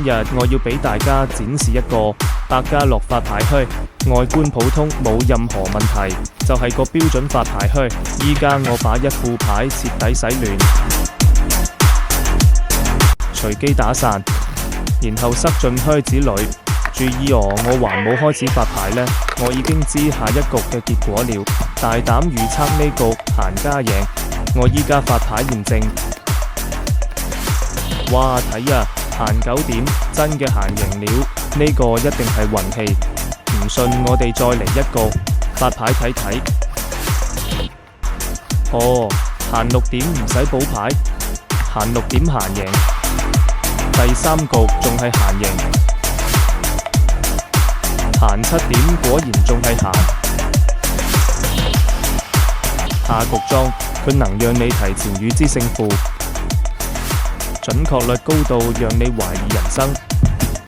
今日我要俾大家展示一個百家樂發牌墟，外觀普通，冇任何問題，就係個標準發牌墟。依家我把一副牌徹底洗亂，隨機打散，然後塞進墟子裏。注意我還冇開始發牌呢，我已經知下一局嘅結果了。大膽預測呢局閒家贏。我依家發牌驗證。哇，睇啊，閒9點，真嘅閒贏了，呢個一定係運氣。唔信我哋再嚟一局，發牌睇睇。哦，閒6點唔使補牌，閒6點閒贏。第3局仲係閒贏，閒7點果然仲係閒。下局莊佢能讓你提前預知勝負，準確率高到讓你懷疑人生。